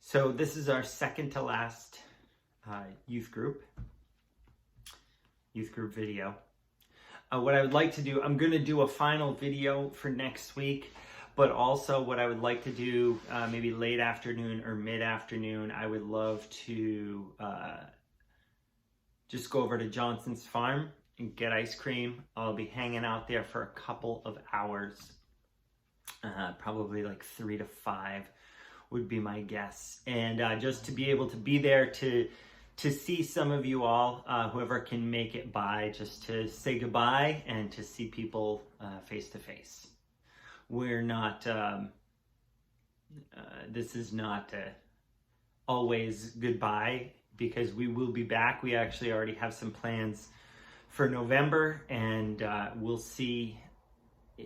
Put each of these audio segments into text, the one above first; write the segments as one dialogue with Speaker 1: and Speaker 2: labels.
Speaker 1: So this is our second to last youth group video. What I would like to do, I'm going to do a final video for next week, but also what I would like to do, maybe late afternoon or mid-afternoon, I would love to just go over to Johnson's farm and get ice cream. I'll be hanging out there for a couple of hours, probably like 3 to 5 would be my guess. And just to be able to be there to see some of you all, whoever can make it by, just to say goodbye and to see people face to face. We're not, this is not always goodbye, because we will be back. We actually already have some plans for November, and we'll see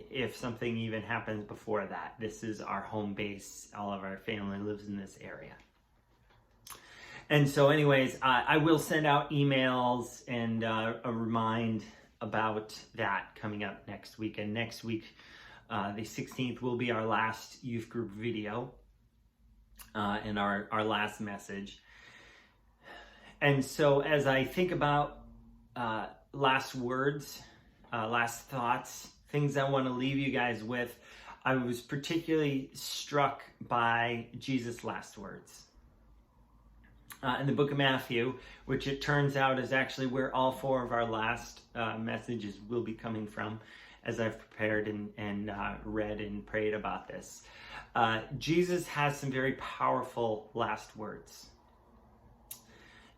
Speaker 1: if something even happens before that. This is our home base. All of our family lives in this area. And so anyways, I will send out emails and a remind about that coming up next week. And next week, the 16th will be our last youth group video and our last message. And so as I think about last words, last thoughts, things I want to leave you guys with, I was particularly struck by Jesus' last words. In the book of Matthew, which it turns out is actually where all 4 of our last messages will be coming from, as I've prepared and read and prayed about this. Jesus has some very powerful last words.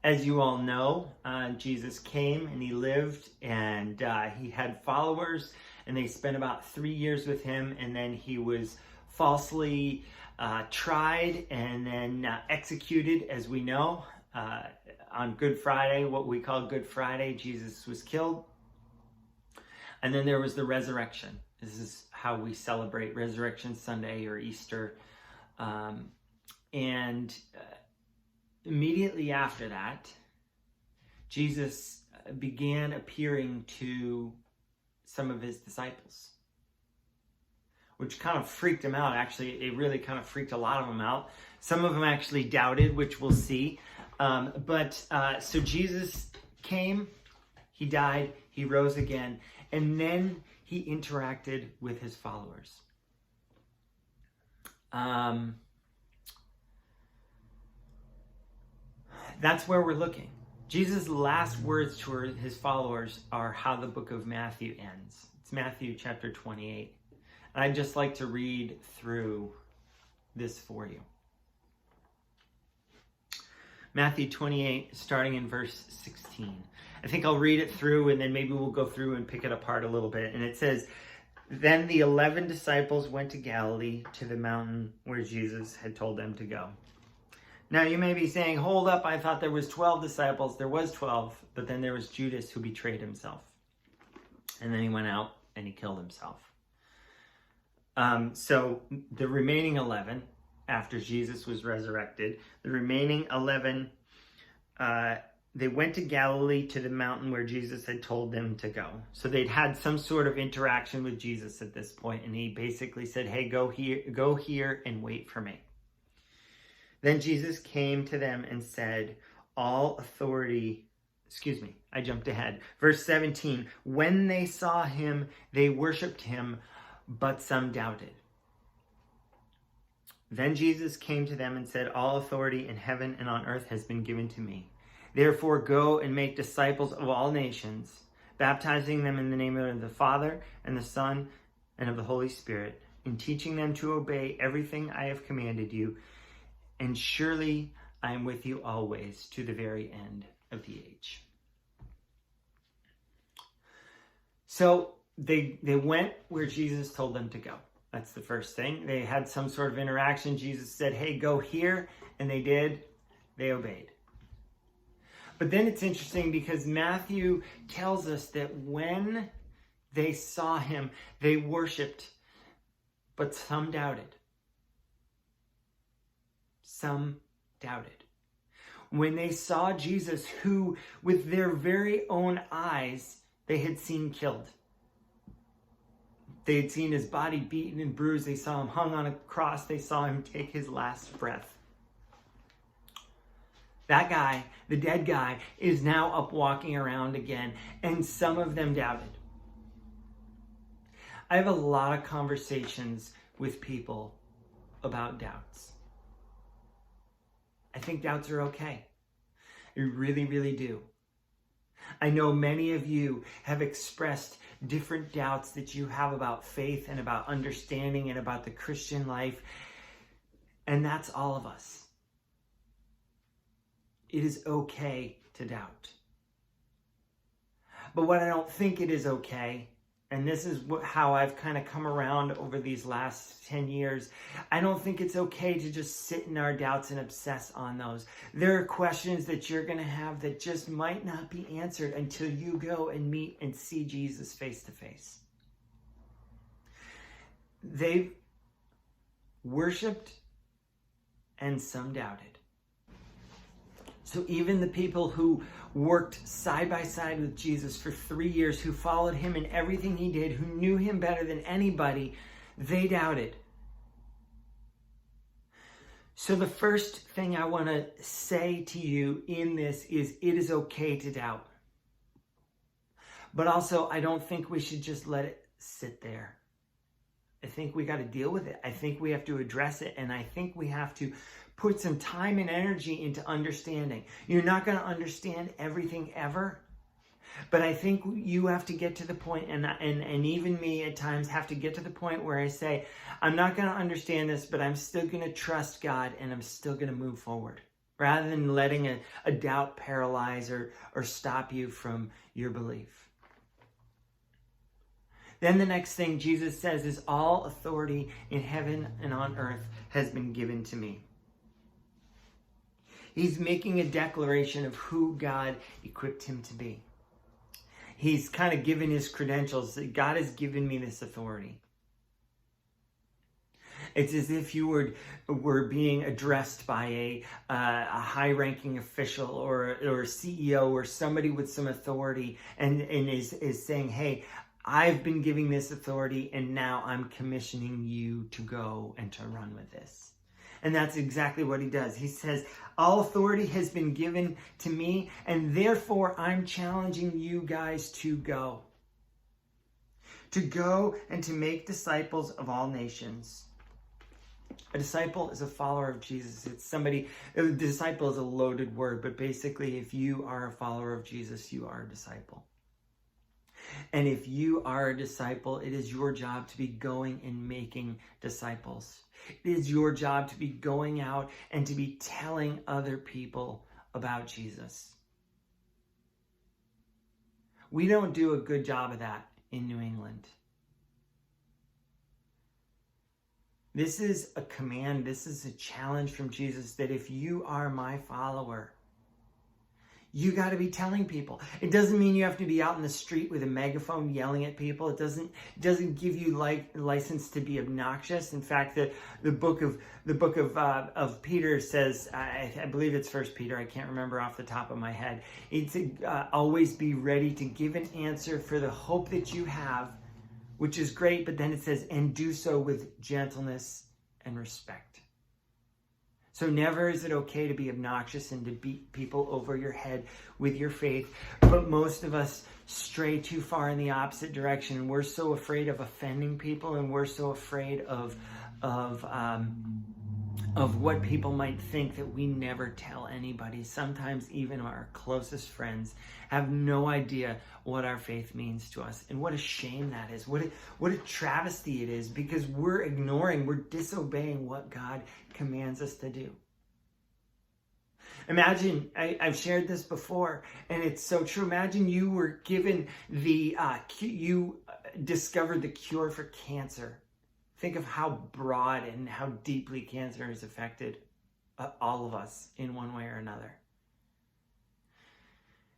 Speaker 1: As you all know, Jesus came and he lived, and he had followers, and they spent about 3 years with him, and then he was falsely tried and then executed, as we know. On Good Friday, what we call Good Friday, Jesus was killed. And then there was the resurrection. This is how we celebrate Resurrection Sunday or Easter. And immediately after that, Jesus began appearing to some of his disciples, which kind of freaked him out. Actually, it really kind of freaked a lot of them out. Some of them actually doubted, which we'll see. So Jesus came, he died, he rose again, and then he interacted with his followers. That's where we're looking. Jesus' last words to his followers are how the book of Matthew ends. It's Matthew chapter 28. And I'd just like to read through this for you. Matthew 28, starting in verse 16. I think I'll read it through, and then maybe we'll go through and pick it apart a little bit. And it says, "Then the 11 disciples went to Galilee, to the mountain where Jesus had told them to go." Now you may be saying, hold up, I thought there was 12 disciples. There was 12, but then there was Judas who betrayed himself. And then he went out and he killed himself. So the remaining 11, after Jesus was resurrected, the remaining 11, they went to Galilee, to the mountain where Jesus had told them to go. So they'd had some sort of interaction with Jesus at this point, and he basically said, hey, go here and wait for me. Then Jesus came to them and said, I jumped ahead. Verse 17, when they saw him, they worshiped him, but some doubted. Then Jesus came to them and said, all authority in heaven and on earth has been given to me. Therefore go and make disciples of all nations, baptizing them in the name of the Father and the Son and of the Holy Spirit, and teaching them to obey everything I have commanded you. And surely I am with you always, to the very end of the age. So they went where Jesus told them to go. That's the first thing. They had some sort of interaction. Jesus said, hey, go here. And they did. They obeyed. But then it's interesting because Matthew tells us that when they saw him, they worshiped, but some doubted. Some doubted. When they saw Jesus, who with their very own eyes they had seen killed. They had seen his body beaten and bruised. They saw him hung on a cross. They saw him take his last breath. That guy, the dead guy, is now up walking around again, and some of them doubted. I have a lot of conversations with people about doubts. I think doubts are okay. I really, really do. I know many of you have expressed different doubts that you have about faith and about understanding and about the Christian life, and that's all of us. It is okay to doubt. But what I don't think it is okay, and this is how I've kind of come around over these last 10 years, I don't think it's okay to just sit in our doubts and obsess on those. There are questions that you're going to have that just might not be answered until you go and meet and see Jesus face to face. They've worshiped and some doubted. So even the people who worked side by side with Jesus for 3 years, who followed him in everything he did, who knew him better than anybody, they doubted. So the first thing I want to say to you in this is it is okay to doubt. But also, I don't think we should just let it sit there. I think we got to deal with it. I think we have to address it. And I think we have to put some time and energy into understanding. You're not going to understand everything ever. But I think you have to get to the point, and even me at times have to get to the point where I say, I'm not going to understand this, but I'm still going to trust God and I'm still going to move forward. Rather than letting a doubt paralyze or stop you from your belief. Then the next thing Jesus says is, all authority in heaven and on earth has been given to me. He's making a declaration of who God equipped him to be. He's kind of given his credentials. God has given me this authority. It's as if you were being addressed by a high-ranking official or a CEO or somebody with some authority and is saying, hey, I've been giving this authority and now I'm commissioning you to go and to run with this. And that's exactly what he does. He says, all authority has been given to me, and therefore I'm challenging you guys to go. To go and to make disciples of all nations. A disciple is a follower of Jesus. It's somebody, a disciple is a loaded word, but basically if you are a follower of Jesus, you are a disciple. And if you are a disciple, it is your job to be going and making disciples. It is your job to be going out and to be telling other people about Jesus. We don't do a good job of that in New England. This is a command, this is a challenge from Jesus that if you are my follower, you got to be telling people. It doesn't mean you have to be out in the street with a megaphone yelling at people. It doesn't give you license to be obnoxious. In fact, the book of Peter says, I believe it's 1 Peter. I can't remember off the top of my head. It's always be ready to give an answer for the hope that you have, which is great. But then it says, and do so with gentleness and respect. So never is it okay to be obnoxious and to beat people over your head with your faith. But most of us stray too far in the opposite direction. And we're so afraid of offending people, and we're so afraid of what people might think that we never tell anybody. Sometimes even our closest friends have no idea what our faith means to us. And what a shame that is. What a travesty it is, because we're disobeying what God commands us to do. Imagine, I've shared this before, and it's so true. Imagine you were given you discovered the cure for cancer. Think of how broad and how deeply cancer has affected all of us in one way or another.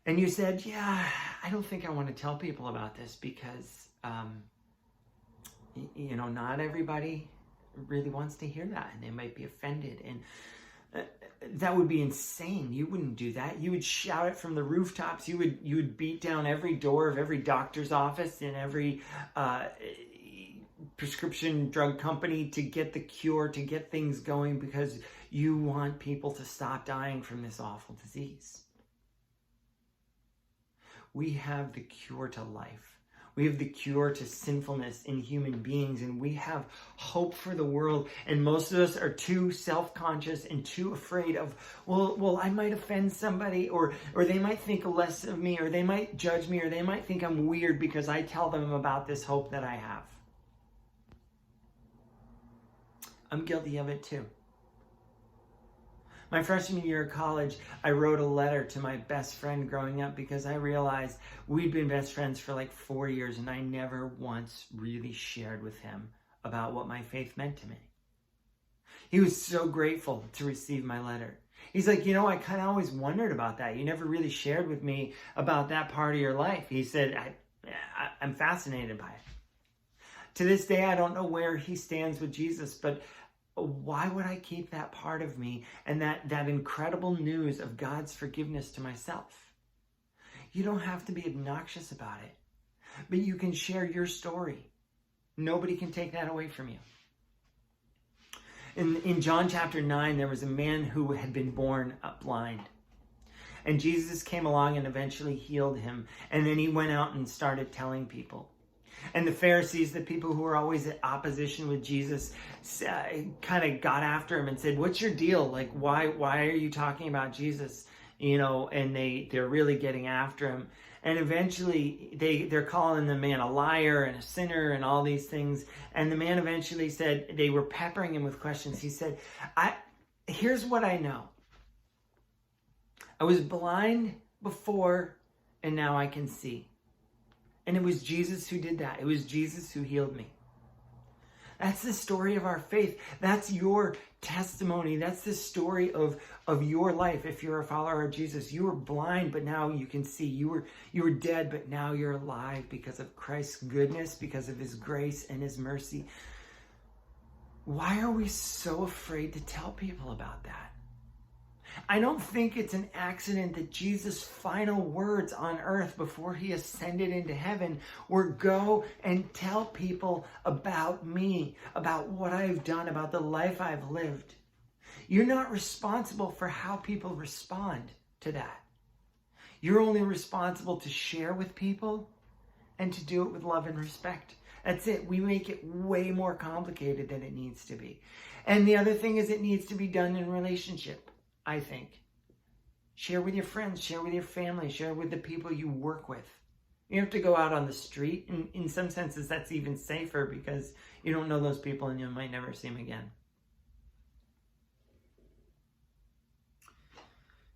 Speaker 1: And you said, yeah, I don't think I want to tell people about this because, not everybody really wants to hear that, and they might be offended. And that would be insane. You wouldn't do that. You would shout it from the rooftops. You would beat down every door of every doctor's office in every prescription drug company to get the cure, to get things going, because you want people to stop dying from this awful disease. We have the cure to life. We have the cure to sinfulness in human beings, and we have hope for the world. And most of us are too self-conscious and too afraid of, well, I might offend somebody, or they might think less of me, or they might judge me, or they might think I'm weird because I tell them about this hope that I have. I'm guilty of it too. My freshman year of college, I wrote a letter to my best friend growing up because I realized we'd been best friends for like 4 years, and I never once really shared with him about what my faith meant to me. He was so grateful to receive my letter. He's like, I kind of always wondered about that. You never really shared with me about that part of your life. He said, I'm fascinated by it. To this day, I don't know where he stands with Jesus, but why would I keep that part of me and that incredible news of God's forgiveness to myself? You don't have to be obnoxious about it, but you can share your story. Nobody can take that away from you. In John chapter 9, there was a man who had been born blind. And Jesus came along and eventually healed him. And then he went out and started telling people. And the Pharisees, the people who were always at opposition with Jesus, kind of got after him and said, what's your deal? Like, why are you talking about Jesus? And they're really getting after him. And eventually they're calling the man a liar and a sinner and all these things. And the man eventually said, they were peppering him with questions. He said, here's what I know. I was blind before, and now I can see. And it was Jesus who did that. It was Jesus who healed me. That's the story of our faith. That's your testimony. That's the story of your life. If you're a follower of Jesus, you were blind, but now you can see. You were dead, but now you're alive because of Christ's goodness, because of his grace and his mercy. Why are we so afraid to tell people about that? I don't think it's an accident that Jesus' final words on earth before he ascended into heaven were, go and tell people about me, about what I've done, about the life I've lived. You're not responsible for how people respond to that. You're only responsible to share with people and to do it with love and respect. That's it. We make it way more complicated than it needs to be. And the other thing is, it needs to be done in relationship. I think. Share with your friends, share with your family, share with the people you work with. You have to go out on the street, and in some senses that's even safer because you don't know those people and you might never see them again.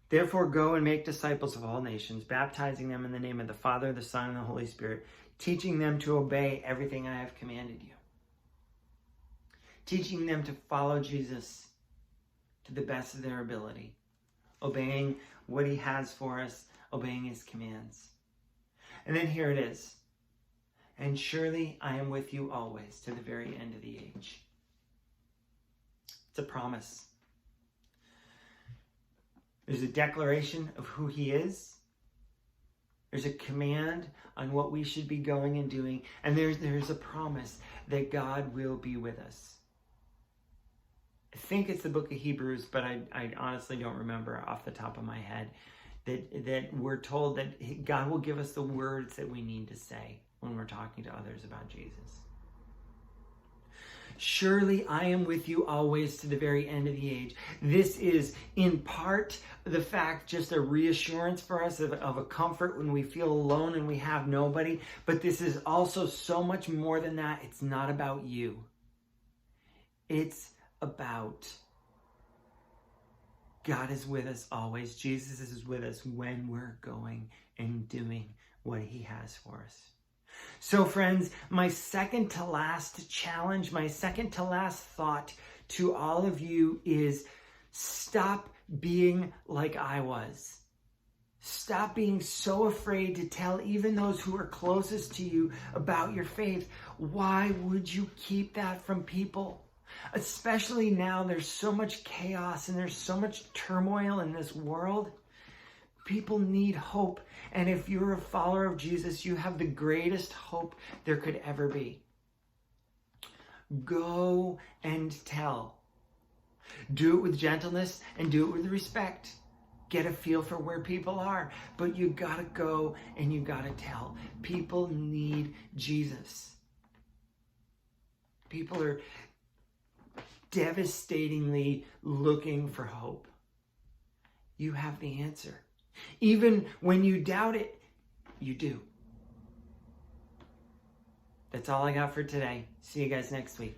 Speaker 1: Therefore, go and make disciples of all nations, baptizing them in the name of the Father, the Son, and the Holy Spirit, teaching them to obey everything I have commanded you. Teaching them to follow Jesus to the best of their ability, obeying what he has for us, obeying his commands. And then here it is. And surely I am with you always to the very end of the age. It's a promise. There's a declaration of who he is. There's a command on what we should be going and doing. And there's a promise that God will be with us. I think it's the book of Hebrews, but I honestly don't remember off the top of my head, that we're told that God will give us the words that we need to say when we're talking to others about Jesus. Surely I am with you always to the very end of the age. This is in part the fact, just a reassurance for us of a comfort when we feel alone and we have nobody. But this is also so much more than that. It's not about you. It's about God is with us always. Jesus is with us when we're going and doing what he has for us. So friends, my second to last challenge, my second to last thought to all of you is, stop being like I was. Stop being so afraid to tell even those who are closest to you about your faith. Why would you keep that from people? Especially now, there's so much chaos and there's so much turmoil in this world. People need hope. And if you're a follower of Jesus, you have the greatest hope there could ever be. Go and tell. Do it with gentleness and do it with respect. Get a feel for where people are. But you gotta go and you gotta tell. People need Jesus. People are devastatingly looking for hope. You have the answer. Even when you doubt it, you do. That's all I got for today. See you guys next week.